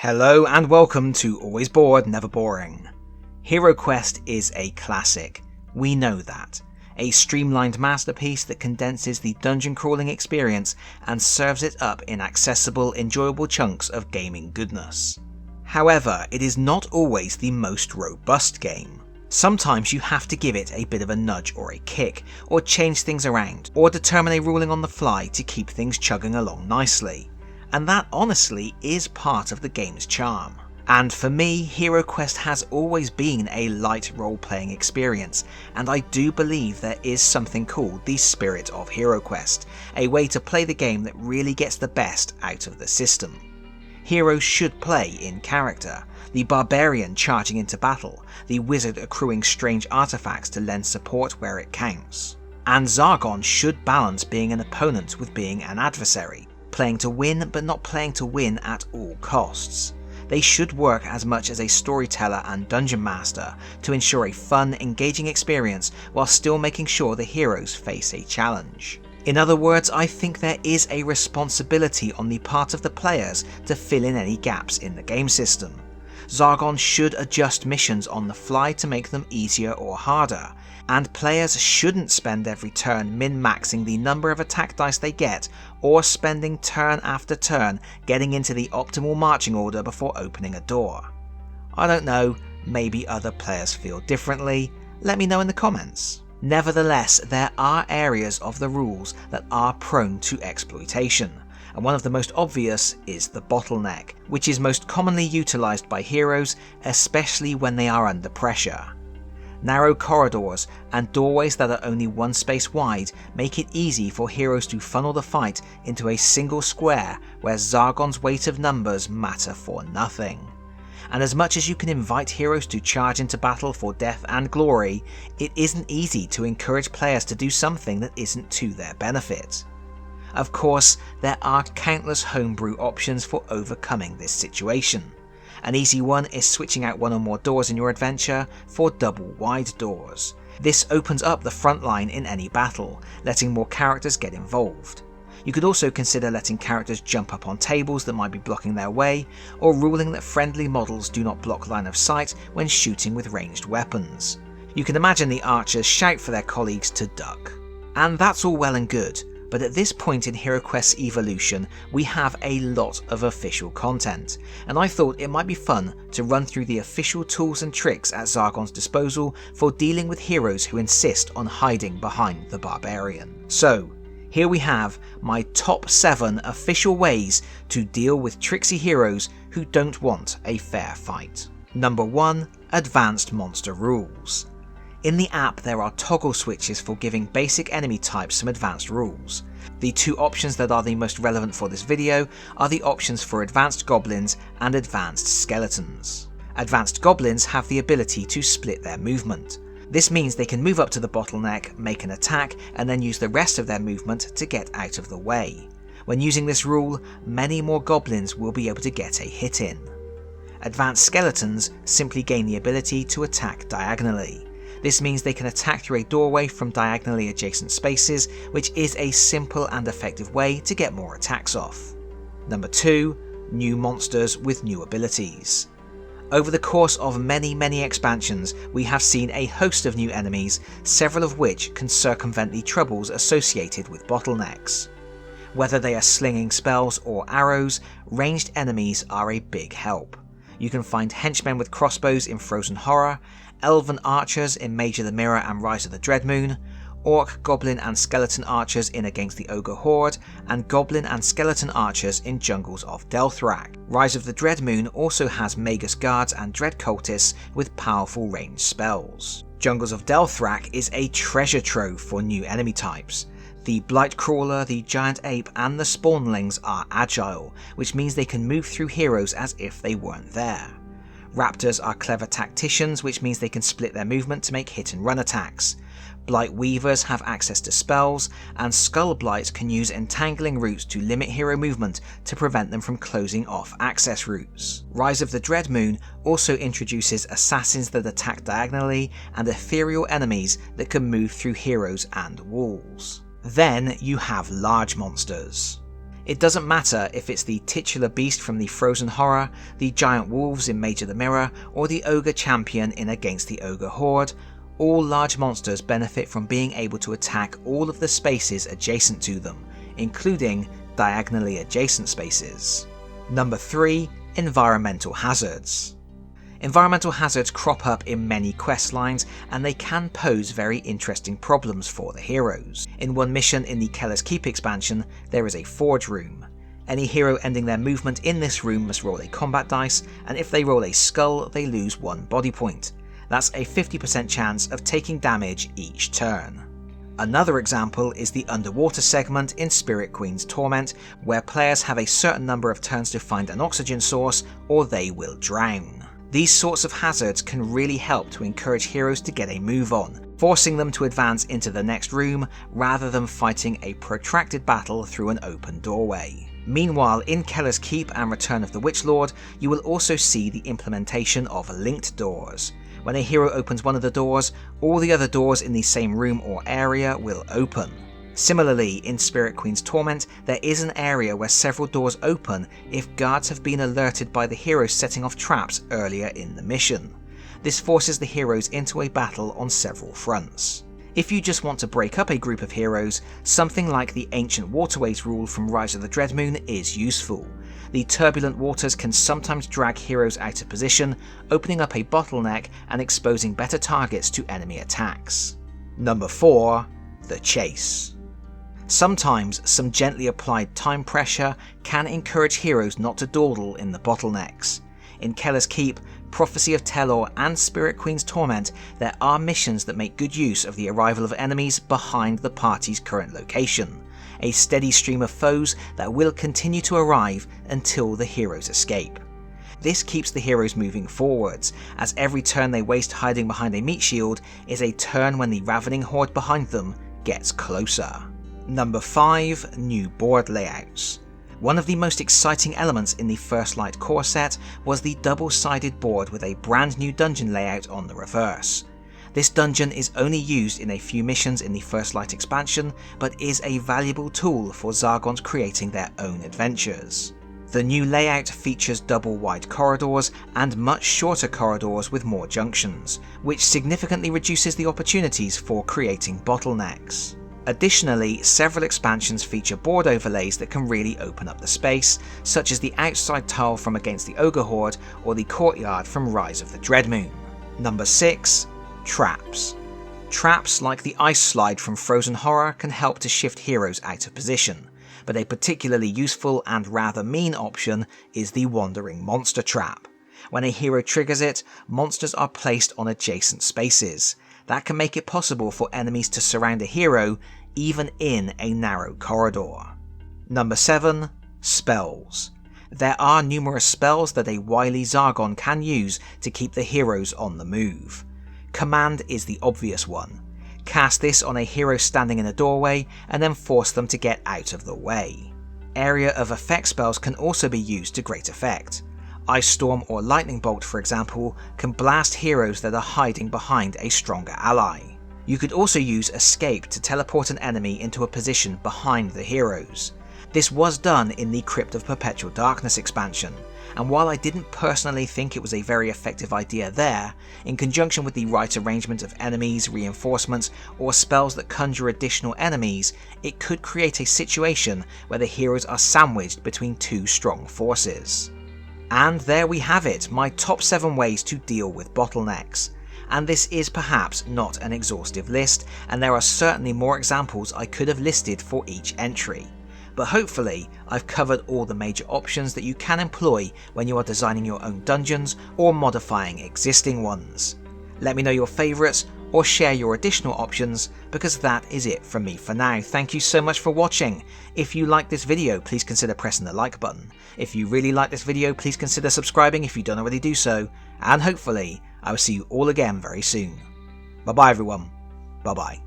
Hello and welcome to Always Bored, Never Boring. HeroQuest is a classic, we know that. A streamlined masterpiece that condenses the dungeon crawling experience and serves it up in accessible, enjoyable chunks of gaming goodness. However, it is not always the most robust game. Sometimes you have to give it a bit of a nudge or a kick, or change things around, or determine a ruling on the fly to keep things chugging along nicely. And that honestly is part of the game's charm. And for me, HeroQuest has always been a light role-playing experience, and I do believe there is something called the spirit of HeroQuest, a way to play the game that really gets the best out of the system. Heroes should play in character, the barbarian charging into battle, the wizard accruing strange artifacts to lend support where it counts. And Zargon should balance being an opponent with being an adversary, playing to win but not playing to win at all costs. They should work as much as a storyteller and dungeon master to ensure a fun, engaging experience while still making sure the heroes face a challenge. In other words, I think there is a responsibility on the part of the players to fill in any gaps in the game system. Zargon should adjust missions on the fly to make them easier or harder, and players shouldn't spend every turn min-maxing the number of attack dice they get, or spending turn after turn getting into the optimal marching order before opening a door. I don't know, maybe other players feel differently, let me know in the comments. Nevertheless, there are areas of the rules that are prone to exploitation, and one of the most obvious is the bottleneck, which is most commonly utilised by heroes, especially when they are under pressure. Narrow corridors and doorways that are only one space wide make it easy for heroes to funnel the fight into a single square where Zargon's weight of numbers matter for nothing. And as much as you can invite heroes to charge into battle for death and glory, it isn't easy to encourage players to do something that isn't to their benefit. Of course, there are countless homebrew options for overcoming this situation. An easy one is switching out one or more doors in your adventure for double wide doors. This opens up the front line in any battle, letting more characters get involved. You could also consider letting characters jump up on tables that might be blocking their way, or ruling that friendly models do not block line of sight when shooting with ranged weapons. You can imagine the archers shout for their colleagues to duck. And that's all well and good, but at this point in HeroQuest's evolution, we have a lot of official content, and I thought it might be fun to run through the official tools and tricks at Zargon's disposal for dealing with heroes who insist on hiding behind the barbarian. So, here we have my top 7 official ways to deal with tricksy heroes who don't want a fair fight. Number 1. Advanced Monster Rules. In the app there are toggle switches for giving basic enemy types some advanced rules. The two options that are the most relevant for this video are the options for advanced goblins and advanced skeletons. Advanced goblins have the ability to split their movement. This means they can move up to the bottleneck, make an attack, and then use the rest of their movement to get out of the way. When using this rule, many more goblins will be able to get a hit in. Advanced skeletons simply gain the ability to attack diagonally. This means they can attack through a doorway from diagonally adjacent spaces, which is a simple and effective way to get more attacks off. Number 2. New monsters with new abilities. Over the course of many expansions, we have seen a host of new enemies, several of which can circumvent the troubles associated with bottlenecks. Whether they are slinging spells or arrows, ranged enemies are a big help. You can find henchmen with crossbows in Frozen Horror, elven archers in Mage of the Mirror and Rise of the Dreadmoon, orc, goblin and skeleton archers in Against the Ogre Horde, and goblin and skeleton archers in Jungles of Delthrak. Rise of the Dreadmoon also has Magus guards and dread cultists with powerful ranged spells. Jungles of Delthrak is a treasure trove for new enemy types. The Blightcrawler, the Giant Ape and the Spawnlings are agile, which means they can move through heroes as if they weren't there. Raptors are clever tacticians, which means they can split their movement to make hit and run attacks. Blight Weavers have access to spells, and Skull Blights can use entangling routes to limit hero movement to prevent them from closing off access routes. Rise of the Dreadmoon also introduces assassins that attack diagonally and ethereal enemies that can move through heroes and walls. Then you have large monsters. It doesn't matter if it's the titular beast from the Frozen Horror, the giant wolves in Major the Mirror, or the ogre champion in Against the Ogre Horde, all large monsters benefit from being able to attack all of the spaces adjacent to them, including diagonally adjacent spaces. Number 3. Environmental hazards. Environmental hazards crop up in many quest lines, and they can pose very interesting problems for the heroes. In one mission in the Keller's Keep expansion, there is a forge room. Any hero ending their movement in this room must roll a combat dice, and if they roll a skull, they lose 1 body point. That's a 50% chance of taking damage each turn. Another example is the underwater segment in Spirit Queen's Torment, where players have a certain number of turns to find an oxygen source, or they will drown. These sorts of hazards can really help to encourage heroes to get a move on, forcing them to advance into the next room rather than fighting a protracted battle through an open doorway. Meanwhile, in Keller's Keep and Return of the Witchlord, you will also see the implementation of linked doors. When a hero opens one of the doors, all the other doors in the same room or area will open. Similarly, in Spirit Queen's Torment, there is an area where several doors open if guards have been alerted by the heroes setting off traps earlier in the mission. This forces the heroes into a battle on several fronts. If you just want to break up a group of heroes, something like the Ancient Waterways rule from Rise of the Dreadmoon is useful. The turbulent waters can sometimes drag heroes out of position, opening up a bottleneck and exposing better targets to enemy attacks. Number 4. The Chase. Sometimes some gently applied time pressure can encourage heroes not to dawdle in the bottlenecks. In Keller's Keep, Prophecy of Telor and Spirit Queen's Torment, there are missions that make good use of the arrival of enemies behind the party's current location, a steady stream of foes that will continue to arrive until the heroes escape. This keeps the heroes moving forwards, as every turn they waste hiding behind a meat shield is a turn when the ravening horde behind them gets closer. Number 5. New board layouts. One of the most exciting elements in the First Light core set was the double-sided board with a brand new dungeon layout on the reverse. This dungeon is only used in a few missions in the First Light expansion, but is a valuable tool for Zargons creating their own adventures. The new layout features double wide corridors and much shorter corridors with more junctions, which significantly reduces the opportunities for creating bottlenecks. Additionally, several expansions feature board overlays that can really open up the space, such as the outside tile from Against the Ogre Horde or the courtyard from Rise of the Dreadmoon. Number 6. Traps. Traps like the ice slide from Frozen Horror can help to shift heroes out of position, but a particularly useful and rather mean option is the Wandering Monster Trap. When a hero triggers it, monsters are placed on adjacent spaces. That can make it possible for enemies to surround a hero even in a narrow corridor. Number 7. Spells. There are numerous spells that a wily Zargon can use to keep the heroes on the move. Command is the obvious one. Cast this on a hero standing in a doorway and then force them to get out of the way. Area of effect spells can also be used to great effect. Ice Storm or Lightning Bolt, for example, can blast heroes that are hiding behind a stronger ally. You could also use Escape to teleport an enemy into a position behind the heroes. This was done in the Crypt of Perpetual Darkness expansion, and while I didn't personally think it was a very effective idea there, in conjunction with the right arrangement of enemies, reinforcements, or spells that conjure additional enemies, it could create a situation where the heroes are sandwiched between two strong forces. And there we have it, my top 7 ways to deal with bottlenecks. And this is perhaps not an exhaustive list, and there are certainly more examples I could have listed for each entry. But hopefully I've covered all the major options that you can employ when you are designing your own dungeons or modifying existing ones. Let me know your favourites or share your additional options, because that is it from me for now. Thank you so much for watching. If you like this video, please consider pressing the like button. If you really like this video, please consider subscribing if you don't already do so, and hopefully I will see you all again very soon. Bye bye everyone. Bye bye.